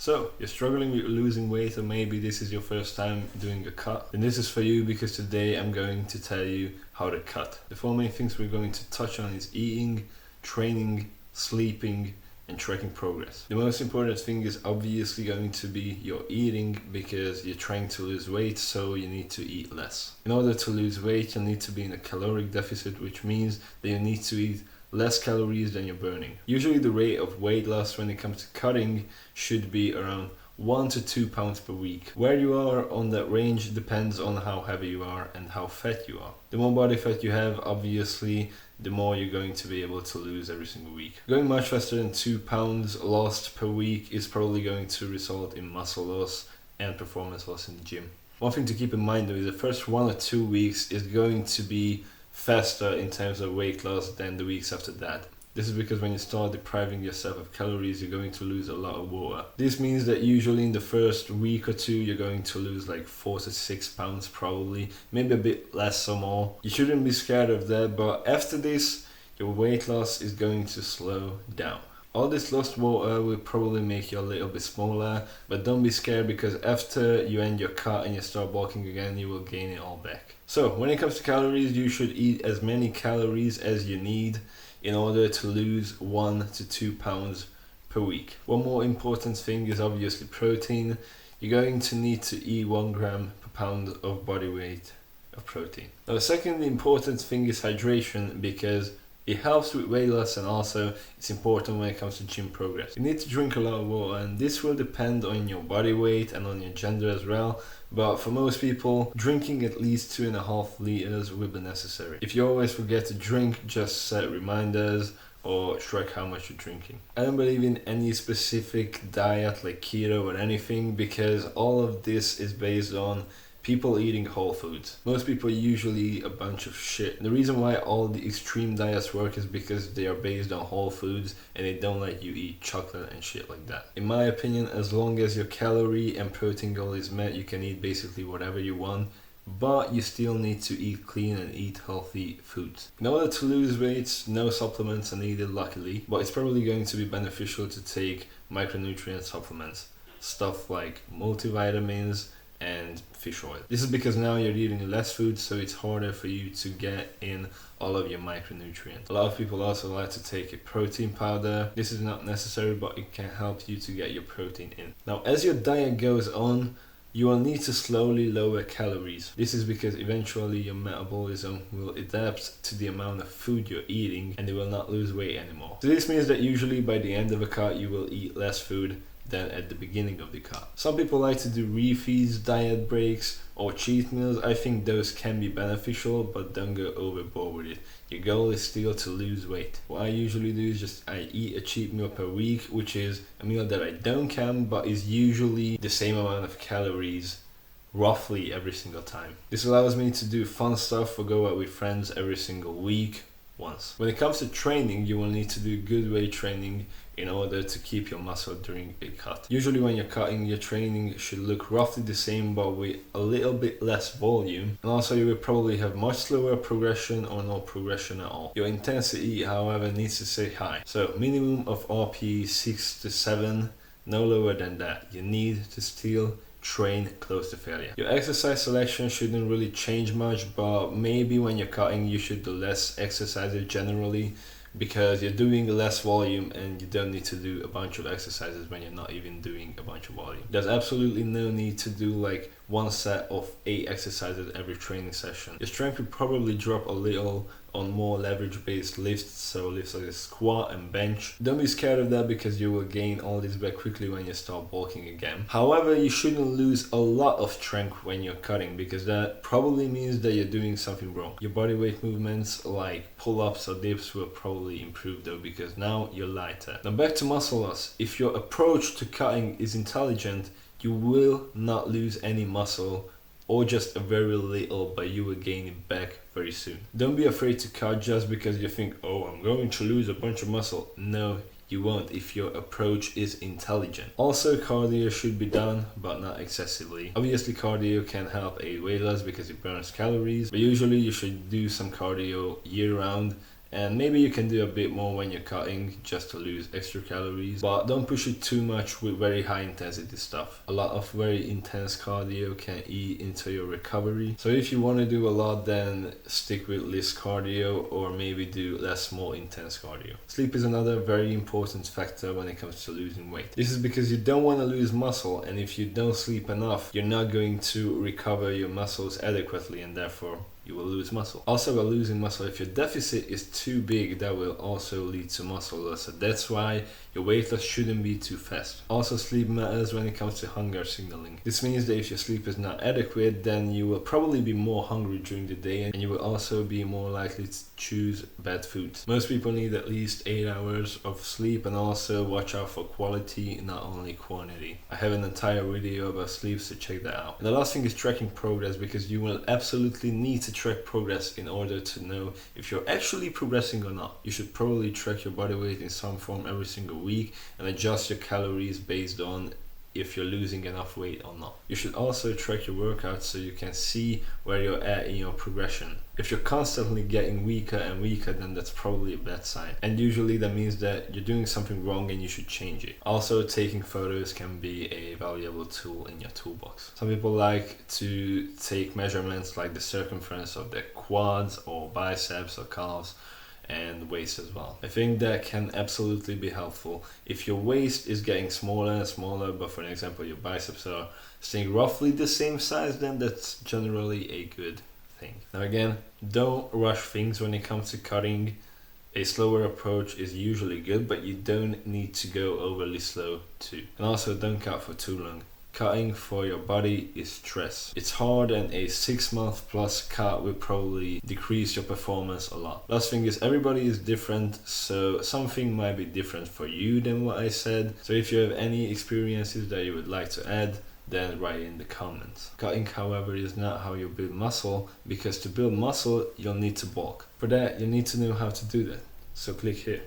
So, you're struggling with losing weight, or maybe this is your first time doing a cut, then this is for you, because today I'm going to tell you how to cut. The four main things we're going to touch on is eating, training, sleeping, and tracking progress. The most important thing is obviously going to be your eating, because you're trying to lose weight, so you need to eat less. In order to lose weight, you'll need to be in a caloric deficit, which means that you need to eat less calories than you're burning. Usually the rate of weight loss when it comes to cutting should be around 1 to 2 pounds per week. Where you are on that range depends on how heavy you are and how fat you are. The more body fat you have, obviously, the more you're going to be able to lose every single week. Going much faster than 2 pounds lost per week is probably going to result in muscle loss and performance loss in the gym. One thing to keep in mind though is the first 1 or 2 weeks is going to be faster in terms of weight loss than the weeks after that. This is because when you start depriving yourself of calories, you're going to lose a lot of water. This means that usually in the first week or two, you're going to lose like 4 to 6 pounds probably, maybe a bit less or more. You shouldn't be scared of that, but after this, your weight loss is going to slow down. All this lost water will probably make you a little bit smaller, but don't be scared, because after you end your cut and you start walking again, you will gain it all back. So when it comes to calories, you should eat as many calories as you need in order to lose 1 to 2 pounds per week. One more important thing is obviously protein. You're going to need to eat 1 gram per pound of body weight of protein. Now the second important thing is hydration, because it helps with weight loss, and also it's important when it comes to gym progress. You need to drink a lot of water, and this will depend on your body weight and on your gender as well. But for most people, drinking at least 2.5 liters will be necessary. If you always forget to drink, just set reminders or track how much you're drinking. I don't believe in any specific diet like keto or anything, because all of this is based on people eating whole foods. Most people usually eat a bunch of shit. And the reason why all the extreme diets work is because they are based on whole foods and they don't let you eat chocolate and shit like that. In my opinion, as long as your calorie and protein goal is met, you can eat basically whatever you want, but you still need to eat clean and eat healthy foods. In order to lose weight, no supplements are needed, luckily, but it's probably going to be beneficial to take micronutrient supplements, stuff like multivitamins and fish oil. This is because now you're eating less food, so it's harder for you to get in all of your micronutrients. A lot of people also like to take a protein powder. This is not necessary, but it can help you to get your protein in. Now, as your diet goes on, you will need to slowly lower calories. This is because eventually your metabolism will adapt to the amount of food you're eating, and you will not lose weight anymore. So this means that usually by the end of a cut, you will eat less food than at the beginning of the cut. Some people like to do refeeds, diet breaks, or cheat meals. I think those can be beneficial, but don't go overboard with it. Your goal is still to lose weight. What I usually do is I eat a cheat meal per week, which is a meal that I don't count, but is usually the same amount of calories roughly every single time. This allows me to do fun stuff or go out with friends every single week once. When it comes to training, you will need to do good weight training in order to keep your muscle during a cut. Usually when you're cutting, your training should look roughly the same, but with a little bit less volume. And also you will probably have much slower progression or no progression at all. Your intensity, however, needs to stay high. So minimum of RPE 6 to 7, no lower than that. You need to still train close to failure. Your exercise selection shouldn't really change much, but maybe when you're cutting, you should do less exercises generally, because you're doing less volume and you don't need to do a bunch of exercises when you're not even doing a bunch of volume. There's absolutely no need to do like one set of 8 exercises every training session. Your strength will probably drop a little on more leverage based lifts, so lifts like a squat and bench. Don't be scared of that, because you will gain all this back quickly when you start bulking again. However, you shouldn't lose a lot of strength when you're cutting, because that probably means that you're doing something wrong. Your body weight movements like pull-ups or dips will probably improve though, because now you're lighter. Now back to muscle loss. If your approach to cutting is intelligent, you will not lose any muscle, or just a very little, but you will gain it back very soon. Don't be afraid to cut just because you think, oh, I'm going to lose a bunch of muscle. No, you won't if your approach is intelligent. Also, cardio should be done, but not excessively. Obviously, cardio can help aid weight loss because it burns calories, but usually you should do some cardio year round And maybe you can do a bit more when you're cutting just to lose extra calories, but don't push it too much with very high intensity stuff. A lot of very intense cardio can eat into your recovery. So if you want to do a lot, then stick with less cardio or maybe do less more intense cardio. Sleep is another very important factor when it comes to losing weight. This is because you don't want to lose muscle, and if you don't sleep enough, you're not going to recover your muscles adequately, and therefore you will lose muscle. Also, by losing muscle, if your deficit is too big, that will also lead to muscle loss. So that's why your weight loss shouldn't be too fast. Also, sleep matters when it comes to hunger signaling. This means that if your sleep is not adequate, then you will probably be more hungry during the day, and you will also be more likely to choose bad foods. Most people need at least 8 hours of sleep, and also watch out for quality, not only quantity. I have an entire video about sleep, so check that out. And the last thing is tracking progress, because you will absolutely need to track progress in order to know if you're actually progressing or not. You should probably track your body weight in some form every single week and adjust your calories based on if you're losing enough weight or not. You should also track your workouts so you can see where you're at in your progression. If you're constantly getting weaker and weaker, then that's probably a bad sign, and usually that means that you're doing something wrong and you should change it. Also, taking photos can be a valuable tool in your toolbox. Some people like to take measurements like the circumference of their quads or biceps or calves, and waist as well. I think that can absolutely be helpful. If your waist is getting smaller and smaller, but for example your biceps are staying roughly the same size, then that's generally a good thing. Now again, don't rush things when it comes to cutting. A slower approach is usually good, but you don't need to go overly slow too. And also, don't cut for too long. Cutting for your body is stress. It's hard, and a 6-month plus cut will probably decrease your performance a lot. Last thing is, everybody is different, so something might be different for you than what I said. So if you have any experiences that you would like to add, then write in the comments. Cutting, however, is not how you build muscle, because to build muscle, you'll need to bulk. For that, you need to know how to do that. So click here.